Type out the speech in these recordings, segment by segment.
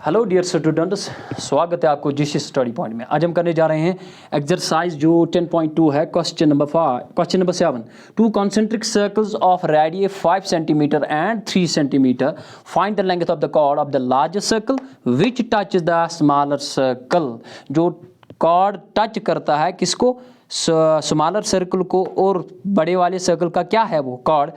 Hello dear students, स्वागत है आपको जिस स्टडी पॉइंट में। आज हम करने जा रहे हैं एक्सरसाइज जो 10.2 है। Question number 7। Two concentric circles of radius 5 centimetre and 3 centimetre. Find the length of the chord of the largest circle which touch the smaller circle. जो कॉर्ड टच करता है किसको? स्मॉलर सर्कल को, और बड़े वाले सर्कल का क्या है वो कॉर्ड।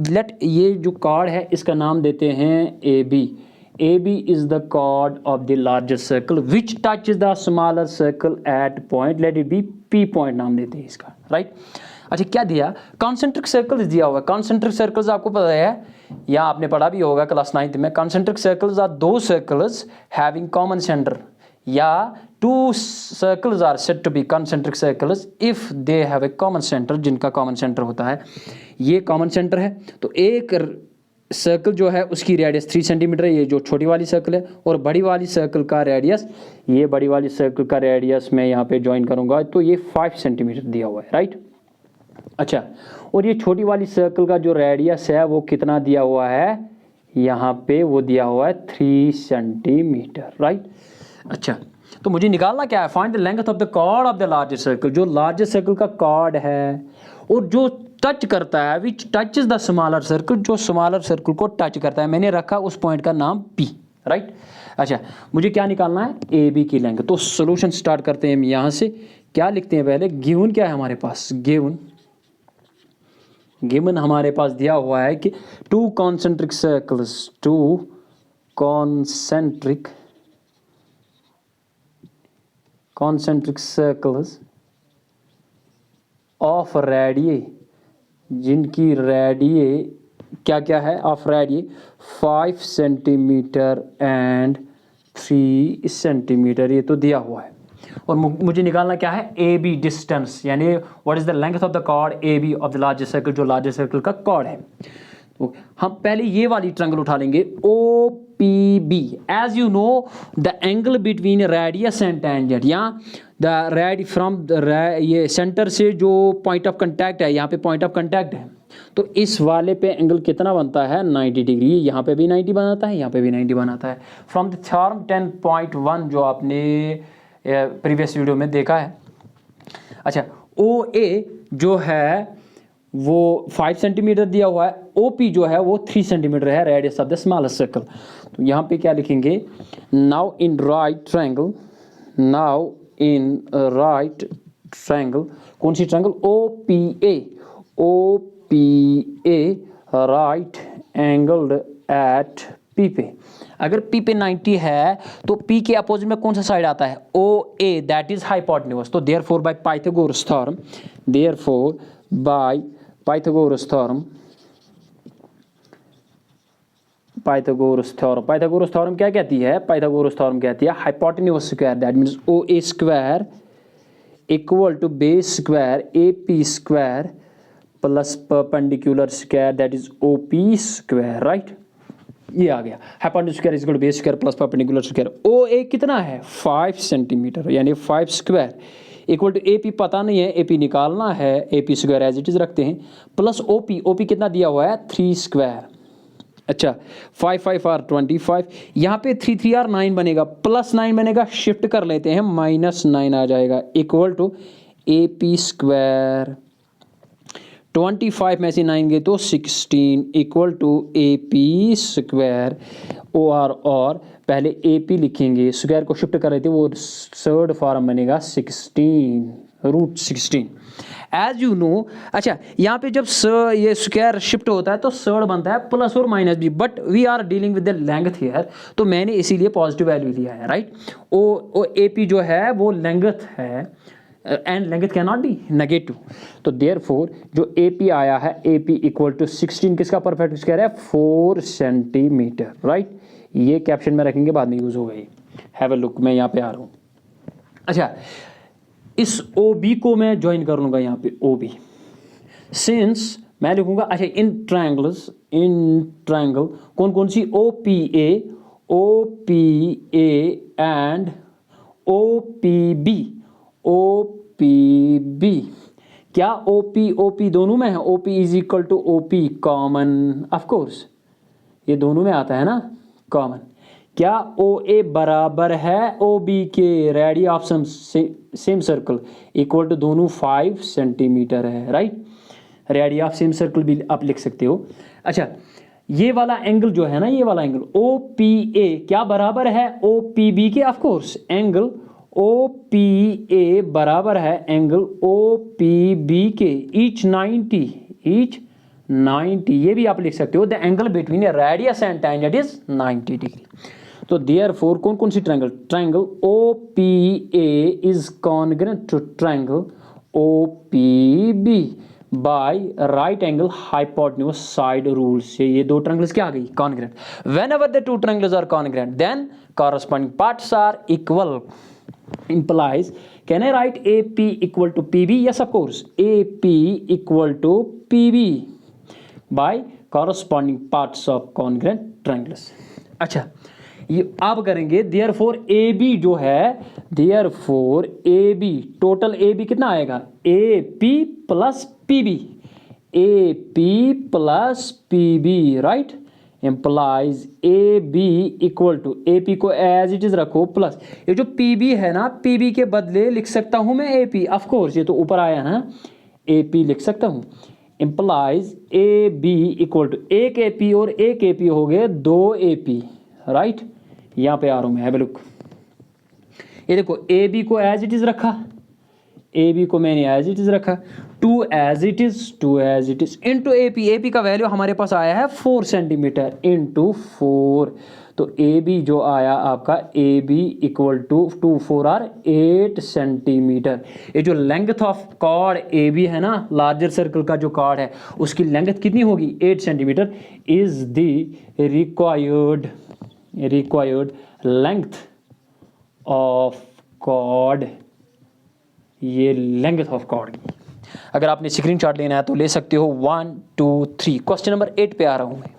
लेट ये जो कॉर्ड है इसका नाम देते हैं A B. AB is the chord of the largest circle which touches the smaller circle at point, let it be P point नाम देते हैं इसका, राइट। अच्छा, क्या दिया? कॉन्सेंट्रिक सर्कल्स दिया हुआ है। कॉन्सेंट्रिक सर्कल्स आपको पता है या आपने पढ़ा भी होगा क्लास 9th में। कॉन्सेंट्रिक सर्कल्स आर दो सर्कल्स हैविंग कॉमन सेंटर, या two circles are said to be concentric circles if they have a common center, जिनका कॉमन सेंटर होता है। ये कॉमन सेंटर है, तो एक सर्कल जो है उसकी रेडियस 3 सेंटीमीटर है, ये जो छोटी वाली सर्कल है, और बड़ी वाली सर्कल का रेडियस, ये बड़ी वाली सर्कल का रेडियस मैं यहाँ पे ज्वाइन करूँगा तो ये 5 सेंटीमीटर दिया हुआ है, राइट। अच्छा, और ये छोटी वाली सर्कल का जो रेडियस है वो कितना दिया हुआ है? यहाँ पे वो दिया हुआ है 3 सेंटीमीटर, राइट। अच्छा, तो मुझे निकालना क्या है? Find the length of the chord of the largest circle. जो लार्जेस्ट सर्कल का कॉर्ड है और जो टच करता है, which touches the smaller circle, जो स्मॉलर सर्कल को टच करता है, मैंने रखा उस पॉइंट का नाम P, राइट। अच्छा, मुझे क्या निकालना है? AB की लेंथ। तो सॉल्यूशन स्टार्ट करते हैं हम यहाँ से। क्या लिखते हैं पहले? गिवन क्या है हमारे पास? गिवन हमारे पास दिया हुआ है कि to concentric circles of radius, जिनकी रेडियस क्या है? Of radius 5 centimetre and 3 centimetre, ये तो दिया हुआ है। और मुझे निकालना क्या है? ए बी डिस्टेंस, यानी what is the length of the chord A B of the largest circle, जो लार्जेस्ट सर्कल का कॉर्ड है। तो हम पहले ये वाली ट्रायंगल उठा लेंगे, O P B. As you know the angle between radius and tangent, या द रेड फ्रॉम ये सेंटर से जो पॉइंट ऑफ कांटेक्ट है, यहाँ पे पॉइंट ऑफ कांटेक्ट है, तो इस वाले पे एंगल कितना बनता है? 90 डिग्री। यहाँ पे भी 90 बनाता है, यहाँ पे भी 90 बनाता है। फ्रॉम द थ्योरम 10.1 जो आपने प्रीवियस वीडियो में देखा है। अच्छा, ओ ए जो है वो 5 सेंटीमीटर दिया हुआ है, OP जो है वो 3 सेंटीमीटर है, radius of the smallest circle. तो यहाँ पे क्या लिखेंगे? नाउ इन राइट ट्रायंगल, कौन सी triangle? OPA right angled at P पे। अगर P पे 90 है तो P के अपोजिट में कौन सा साइड आता है? OA, that is hypotenuse. तो देयरफॉर बाय पाइथागोरस थ्योरम क्या कहती है? पाइथागोरस थ्योरम कहती है hypotenuse square, that means OA square equal to base square AP square plus perpendicular square, that is OP square, right. ये आ गया hypotenuse square equal to base square plus perpendicular square. OA कितना है? 5 centimetre, यानी 5 square equal to AP पता नहीं है, AP निकालना है, AP square as it is रखते हैं, प्लस OP कितना दिया हुआ है? 3 स्क्वायर। अच्छा, 5 5 आर 25, यहाँ पे 3 3 आर 9 बनेगा, प्लस 9 बनेगा, शिफ्ट कर लेते हैं, -9 आ जाएगा, इक्वल टू AP स्क्वायर। 25 में से 9 गए तो 16 इक्वल टू AP स्क्वायर। और पहले AP लिखेंगे, स्क्वायर को शिफ्ट कर रहे थे, वो थर्ड फॉर्म बनेगा 16√16 एज यू नो। अच्छा, यहाँ पे जब ये स्क्वायर शिफ्ट होता है तो सर्ड बनता है प्लस और माइनस भी, but we are dealing with the length here, तो मैंने इसीलिए पॉजिटिव वैल्यू लिया है, राइट। ओ AP जो है वो लेंथ है, and length can not be negative. तो देयरफॉर जो AP आया है, AP इक्वल टू 16 किसका परफेक्ट स्क्वायर है? 4 सेंटीमीटर, राइट। ये कैप्शन में रखेंगे, बाद में यूज होगा ये। हैव अ लुक, मैं यहाँ पे आ रहा हूँ। अच्छा, इस OB को मैं ज्वाइन कर लूँगा यहाँ पे, OB सिंस मैं लिखूँगा। अच्छा, इन ट्रायंगल कौन कौन सी? OPA and OPB। क्या OP दोनों में है? OP is equal to OP common, of course ये दोनों में आता है ना, कॉमन। क्या ओ ए बराबर है ओ बी के? Radius of same circle equal to दोनों 5 सेंटीमीटर है, right. Radius of same circle भी आप लिख सकते हो। अच्छा, ये वाला एंगल जो है ना, ये वाला एंगल ओ पी ए क्या बराबर है ओ पी बी के? Of course angle O P A बराबर है एंगल ओ पी बी के, ईच 90, ये भी आप लिख सकते हो। The angle between radius and tangent is 90 degree. तो देयरफॉर कौन कौन सी triangle O P A is congruent to triangle O P B by right angle hypotenuse side rule से ये दो ट्रायंगल्स क्या आ गई? Congruent. Whenever the two triangles are congruent then corresponding parts are equal. Implies, can I write AP equal to PB? Yes, of course. AP equal to PB by corresponding parts of congruent triangles. अच्छा, ये आप करेंगे therefore AB जो है, therefore AB total AB कितना आएगा? AP plus PB, AP plus PB, right? Implies AB equal to, AP को as it is रखो प्लस, ये जो PB है ना, PB के बदले लिख सकता हूं मैं AP, ऑफ कोर्स ये तो ऊपर आया ना, AP लिख सकता हूं। Implies AB इक्वल टू, एक AP और एक AP हो गए 2 AP, राइट। यहां पे आ रहा हूं मैं, हैव अ लुक। ये देखो AB को एज इट इज रखा, AB को मैंने एज इट इज रखा, 2 as it is into AP का वैल्यू हमारे पास आया है 4 सेंटीमीटर इंटू 4। तो AB जो आया आपका, AB equal to 2 4 are 8 centimetre. ये जो लेंथ ऑफ कॉर्ड AB है ना, लार्जर सर्कल का जो कॉर्ड है उसकी लेंथ कितनी होगी? 8 centimetre is the required length of chord. ये लेंथ ऑफ कॉर्ड की, अगर आपने स्क्रीनशॉट लेना है तो ले सकते हो। 1 2 3 क्वेश्चन नंबर 8 पे आ रहा हूं मैं।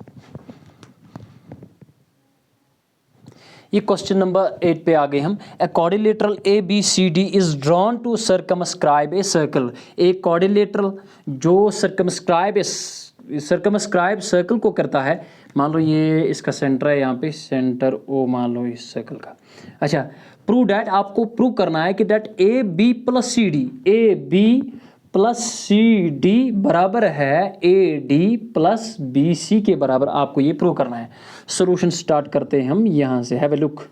ये क्वेश्चन नंबर 8 पे आ गए हम। A quadrilateral ABCD is drawn to circumscribe a circle. एक क्वाड्रिलेटरल जो सर्कमस्क्राइब सर्कल को करता है, मान लो ये इसका सेंटर है, यहाँ पे सेंटर O मान लो इस सर्कल का। अच्छा, प्रूव डैट, आपको प्रूव करना है कि दैट AB प्लस CD बराबर है AD प्लस BC के बराबर, आपको ये प्रूव करना है। सॉल्यूशन स्टार्ट करते हैं हम यहाँ से, हैव अ लुक।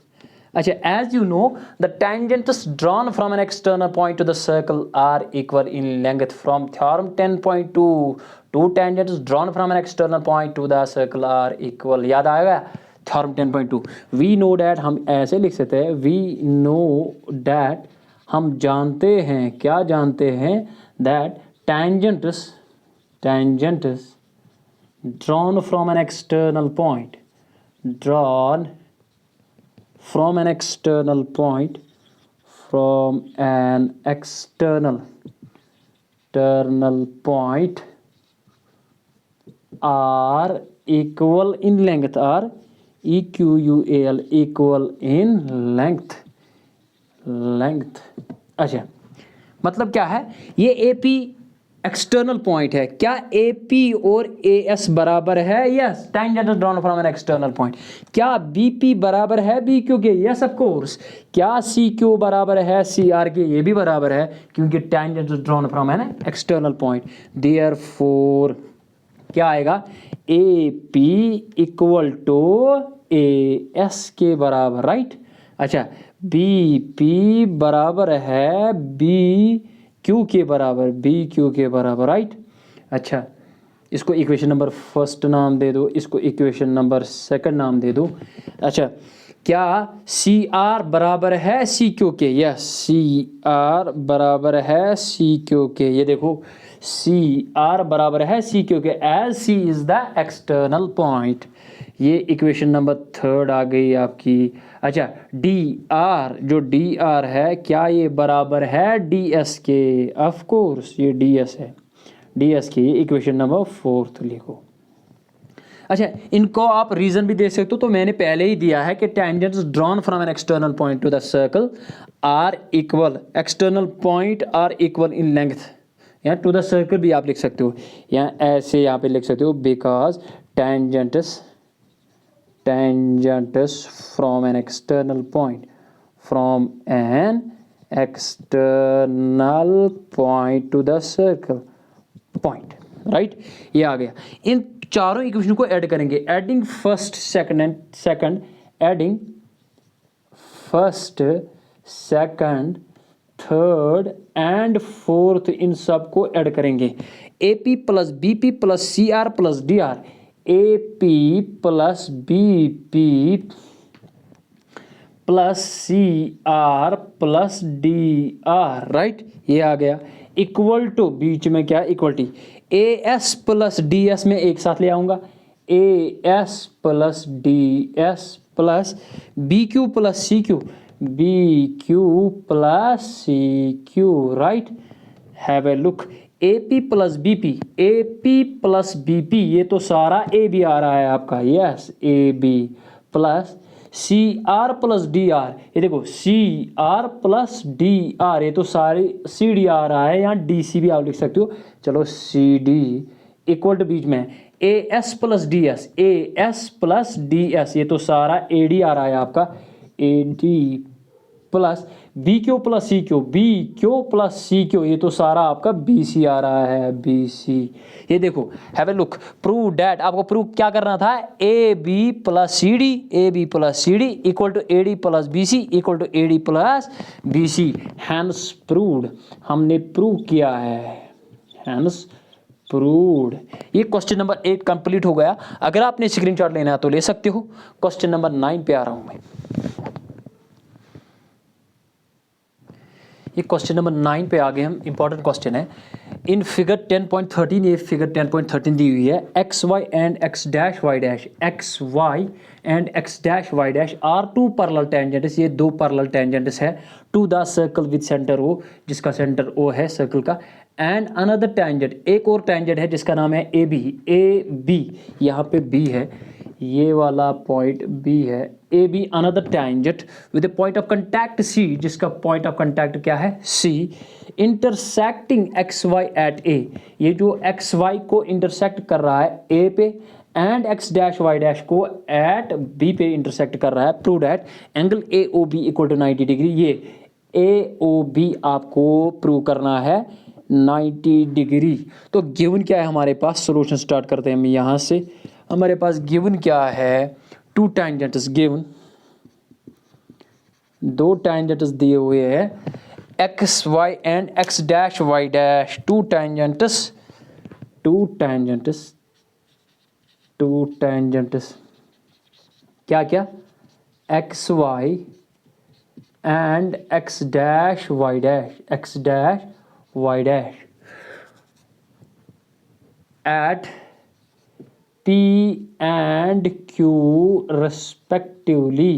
अच्छा, as you know the tangents drawn from an external point to the circle are equal in length from theorem 10.2 two tangents drawn from an external point to the circle are equal. याद आएगा theorem 10.2। We know that, हम ऐसे लिख सकते हैं, we know that, हम जानते हैं, क्या जानते हैं? That tangents drawn from an external point, are equal in length, are equal, equal in length। अच्छा, मतलब क्या है? ये AP एक्सटर्नल पॉइंट है, क्या AP और AS बराबर है? Yes, tangent drawn from an external point. क्या BP बराबर है BQ के? Yes of course. क्या CQ बराबर है CR के? ये भी बराबर है, क्योंकि tangent drawn from an external point. Therefore क्या आएगा? AP इक्वल टू AS के बराबर, राइट। अच्छा, BP बराबर है BQ के बराबर, राइट। अच्छा, इसको इक्वेशन नंबर फर्स्ट नाम दे दो, इसको इक्वेशन नंबर सेकंड नाम दे दो। अच्छा, क्या CR बराबर है CQ के? यस, CR बराबर है CQ के। ये देखो, CR बराबर है CQ के, as C is the external point. ये इक्वेशन नंबर थर्ड आ गई आपकी। अच्छा, DR, जो DR है, क्या ये बराबर है DS के? ऑफ कोर्स ये DS है, DS के। ये इक्वेशन नंबर फोर्थ लिखो। अच्छा, इनको आप रीजन भी दे सकते हो, तो मैंने पहले ही दिया है कि tangents drawn from an external point to the circle are equal, external point are equal in length. यहाँ टू द सर्कल भी आप लिख सकते हो, यहाँ ऐसे यहाँ पे लिख सकते हो, because tangents tangents from an external point, to the circle point, right? ये आ गया। इन चारों इक्वेशन को ऐड करेंगे, adding first second adding first second third and fourth, इन सब को ऐड करेंगे। AP plus BP plus CR plus DR, AP plus BP plus CR plus DR, right? ये आ गया इक्वल टू, बीच में क्या इक्वलिटी, AS प्लस DS में एक साथ ले आऊंगा, AS plus DS plus BQ plus CQ, BQ plus CQ, right? Have a look, AP plus BP, AP plus BP, ये तो सारा AB आ रहा है आपका, yes AB plus CR plus DR, ये देखो CR प्लस DR, ये तो सारी CD आ रहा है, यहाँ DC भी आप लिख सकते हो। चलो CD इक्वल टू बीच में AS plus DS, AS plus DS, ये तो सारा AD आ रहा है आपका, AD plus BQ plus CQ, BQ plus CQ, ये तो सारा आपका BC आ रहा है, BC। ये देखो, have a look, prove that, आपको प्रूव क्या करना था, AB plus CD, AB plus CD equal to AD plus BC equal to AD plus BC, hence proved, हमने प्रूव किया है, हैंस प्रूव्ड। ये क्वेश्चन नंबर 8 कंप्लीट हो गया। अगर आपने स्क्रीनशॉट लेना है तो ले सकते हो। क्वेश्चन नंबर 9 पे आ रहा हूं मैं। ये क्वेश्चन नंबर 9 पे आ गए हम। इंपॉर्टेंट क्वेश्चन है। इन फिगर 10.13, ये फिगर 10.13 दी हुई है, X Y and X dash Y dash, X Y and X dash Y dash are two parallel tangents, ये दो पैरेलल टेंजेंट्स है to the circle with centre O, जिसका centre ओ है सर्कल का, एंड अनदर टेंजेंट, एक और tangent है जिसका नाम है ए बी, यहाँ पे बी है, ये वाला पॉइंट बी है, A B another tangent with a point of contact C, जिसका पॉइंट ऑफ कंटैक्ट क्या है C, intersecting X Y at A, ये जो एक्स वाई को इंटरसेक्ट कर रहा है ए पे, and X dash Y dash को एट बी पे इंटरसेक्ट कर रहा है, prove that angle A O B equal to 90 degree, ये ए ओ बी आपको प्रूव करना है 90 डिग्री। तो गिवन क्या है हमारे पास, सोल्यूशन स्टार्ट करते हैं हम यहाँ से। हमारे पास गिवन क्या है, टू टेंजेंट्स गिवन, दो टेंजेंट्स दिए हुए हैं X Y and X dash Y dash, two tangents क्या क्या, X Y and X dash Y dash, X dash Y dash at P and Q respectively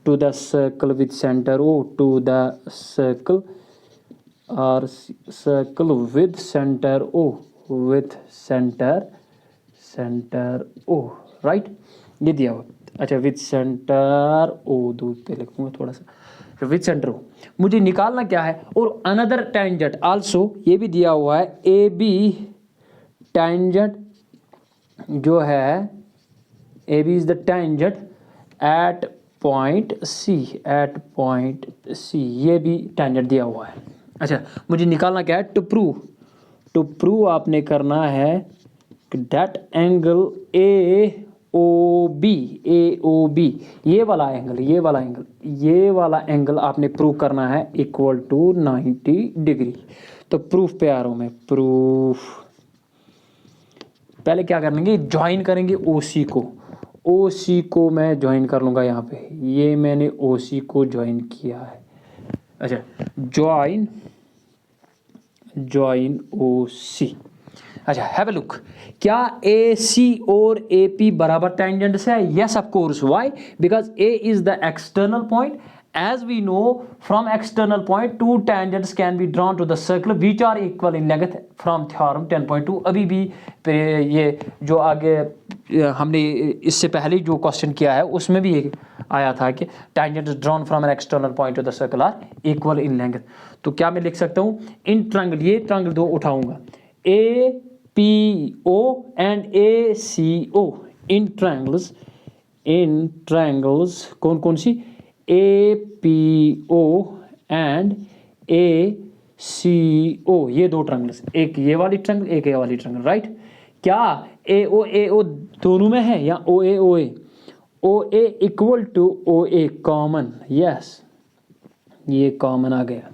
to the circle with center O, to the circle or circle with center O, right? ये दिया हुआ, अच्छा with centre O, दूर पे लिखूंगा थोड़ा सा, with centre O मुझे निकालना क्या है, और अनदर टेंजेंट आल्सो, ये भी दिया हुआ है ए बी टेंजेंट जो है, A B is the tangent at point C, ये भी टेंजेंट दिया हुआ है। अच्छा मुझे निकालना क्या है, टू प्रूव आपने करना है that angle A O B, ये वाला एंगल आपने प्रूव करना है इक्वल टू 90 डिग्री। तो प्रूफ पे आ रहा हूं मैं, प्रूफ पहले क्या करेंगे, ज्वाइन करेंगे OC को मैं ज्वाइन कर लूँगा यहाँ पे, ये मैंने OC को ज्वाइन किया है। अच्छा ज्वाइन OC। अच्छा हैव अ लुक, क्या AC और AP बराबर टेंजेंट्स है? Yes of course, why? Because A is the external point, as we know from external point two tangents can be drawn to the circle which are equal in length from theorem 10.2। अभी भी ये जो आगे हमने इससे पहले जो question किया है उसमें भी ये आया था कि tangents drawn from an external point to the circle are equal in length। तो क्या मैं लिख सकता हूँ, इन ट्रायंगल, ये ट्रायंगल दो उठाऊंगा, APO and ACO, in triangles कौन कौन सी, APO एंड ACO, ये दो ट्रायंगल्स, एक ये वाली ट्रायंगल एक ये वाली ट्रायंगल, राइट। क्या AO दोनों में है या OA equal to OA common, yes ये कॉमन आ गया।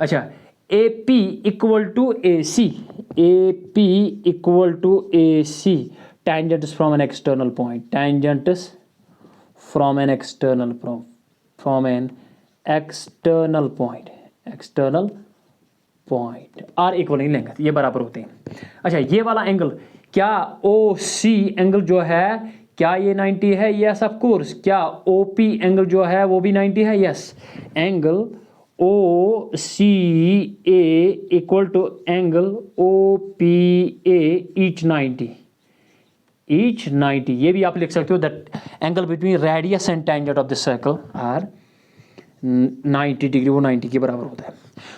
अच्छा AP equal to AC, AP equal to AC, tangents from an external point, tangents from an external are equal नहीं लेंगे, ये बराबर होते हैं। अच्छा ये वाला एंगल क्या OC एंगल जो है क्या ये 90 है, यस ऑफ कोर्स। क्या OP एंगल जो है वो भी 90 है, yes. Angle OCA equal to angle OPA each 90, ये भी आप लिख सकते हो that angle between radius and tangent of the circle are 90 degree, वो 90 के बराबर होता है।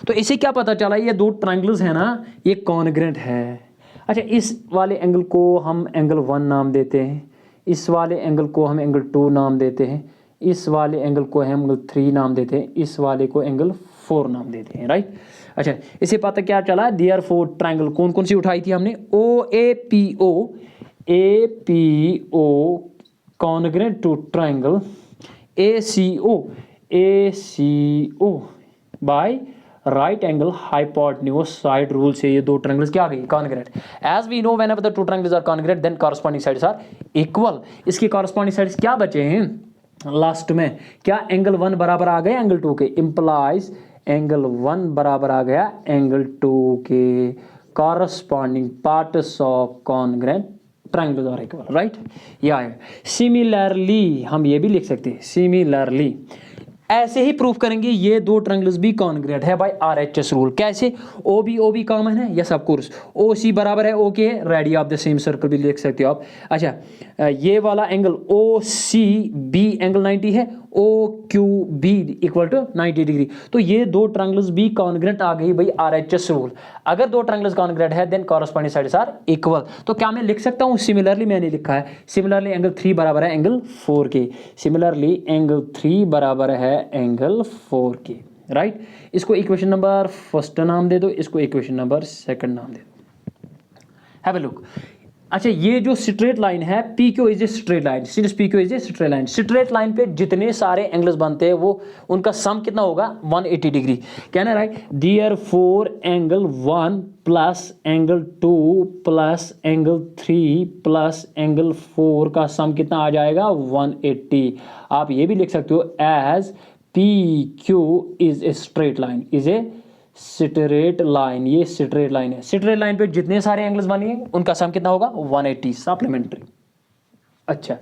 तो इसे क्या पता चला, ये दो ट्रायंगल्स है ना, ये कॉन्ग्रेंट है। अच्छा इस वाले एंगल को हम एंगल 1 नाम देते हैं, इस वाले एंगल को हम एंगल 2 नाम देते हैं, इस वाले एंगल को हम एंगल 3 नाम देते हैं, इस वाले को एंगल 4 नाम देते हैं, राइट। अच्छा इसे पता क्या चला, देयरफॉर ट्रायंगल कौन कौन सी उठाई थी हमने, APO congruent to triangle ACO by right angle hypotenuse side rule से ये दो ट्रायंगल्स क्या आ गई, congruent. As we know whenever the two triangles are congruent then corresponding sides are equal. इसकी कॉरस्पॉन्डिंग साइड्स क्या बचे हैं लास्ट में, क्या एंगल 1 बराबर आ गए एंगल 2 के, इंप्लाइज एंगल 1 बराबर आ गया एंगल 2 के। Corresponding parts of congruent triangles are equal, right. ये आया। सिमिलरली हम ये भी लिख सकते हैं, सिमिलरली ऐसे ही प्रूफ करेंगे ये दो ट्रायंगल्स भी कॉन्ग्रेंट है बाय RHS रूल। कैसे, OB कॉमन है, यस ऑफ कोर्स। OC बराबर है OK, radius of the same circle भी लिख सकते हो आप। अच्छा ये वाला एंगल OCB एंगल 90 है, OQB इक्वल टू 90 डिग्री। तो ये दो ट्रायंगल्स भी कॉन्ग्रेंट आ गई भाई RHS रूल। अगर दो ट्रायंगल्स कॉन्ग्रेंट है then corresponding sides are equal. तो क्या मैं लिख सकता हूँ सिमिलरली, मैंने लिखा है सिमिलरली एंगल 3 बराबर है एंगल 4 के, सिमिलरली एंगल 3 बराबर है एंगल 4 के, राइट। इसको इक्वेशन नंबर 1 नाम दे दो, इसको इक्वेशन नंबर 2 नाम दे दो। Have a look. अच्छा ये जो स्ट्रेट लाइन है PQ is a straight line, since PQ is a straight line, straight line पे जितने सारे एंगल्स बनते हैं वो उनका सम कितना होगा 180 डिग्री, कहना right. Therefore angle 1 plus angle 2 plus angle 3 plus angle 4 का सम कितना आ जाएगा 180। आप ये भी लिख सकते हो as PQ is a straight line, is a straight line, ये स्ट्रेट लाइन है। स्ट्रेट लाइन पे जितने सारे एंगल्स बनेंगे उनका सम कितना होगा 180 सप्लीमेंट्री। अच्छा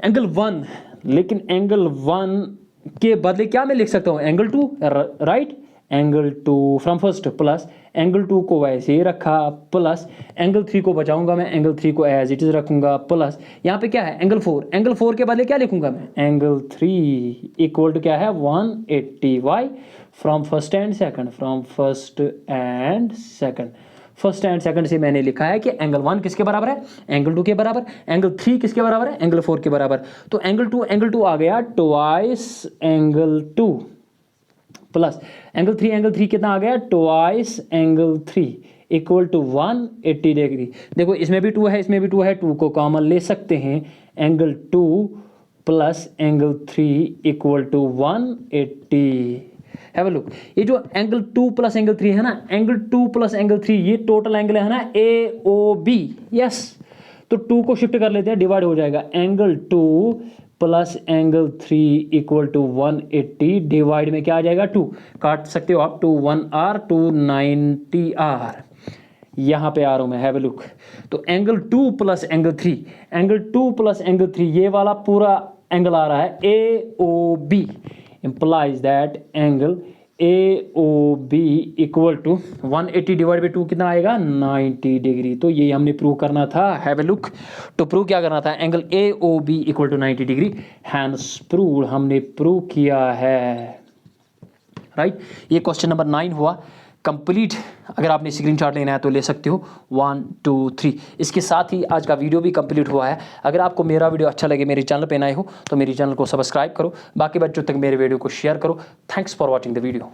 एंगल 1, लेकिन एंगल 1 के बदले क्या मैं लिख सकता हूँ angle 2, right. Angle 2 from first plus angle 2 को वैसे ही रखा प्लस एंगल 3 को बचाऊंगा मैं, एंगल 3 को एज इट इज रखूंगा प्लस यहाँ पे क्या है एंगल 4, एंगल 4 के बदले क्या लिखूंगा मैं एंगल 3 इक्वल टू क्या है 180। Why, from first and second, from first and second, first and second से मैंने लिखा है कि एंगल 1 किसके बराबर है एंगल 2 के बराबर, एंगल 3 किसके बराबर है एंगल 4 के बराबर। तो एंगल 2 आ गया ट्वाइस एंगल 2 प्लस एंगल 3 कितना आ गया twice angle 3 equal to 180 degree. देखो इसमें भी 2 है, इसमें भी 2 है, 2 को कॉमन ले सकते हैं, angle 2 plus angle 3 equal to 180। Have a look. ये जो एंगल 2 प्लस एंगल 3 है ना, एंगल 2 प्लस एंगल 3 ये टोटल एंगल है ना AOB, यस। तो 2 को शिफ्ट कर लेते हैं, डिवाइड हो जाएगा angle 2 plus angle 3 equal to 180, divide में क्या आ जाएगा 2, काट सकते हो आप, 2 1 R 2 90 R, यहाँ पे आ रहा हूँ मैं। Have a look. तो angle 2 plus angle 3, angle 2 plus angle 3 ये वाला पूरा एंगल आ रहा है AOB, implies that angle AOB equal to 180 divide by 2 कितना आएगा 90 डिग्री। तो ये हमने प्रूव करना था। Have a look. तो प्रूव क्या करना था angle AOB equal to 90 degree, hence prove, हमने प्रूव किया है, राइट। ये क्वेश्चन नंबर 9 हुआ। कंप्लीट अगर आपने स्क्रीनशॉट लेना है तो ले सकते हो 1 2 3। इसके साथ ही आज का वीडियो भी कंप्लीट हुआ है। अगर आपको मेरा वीडियो अच्छा लगे, मेरे चैनल पे नए हो तो मेरे चैनल को सब्सक्राइब करो, बाकी बच्चों तक मेरे वीडियो को शेयर करो। Thanks for watching the video.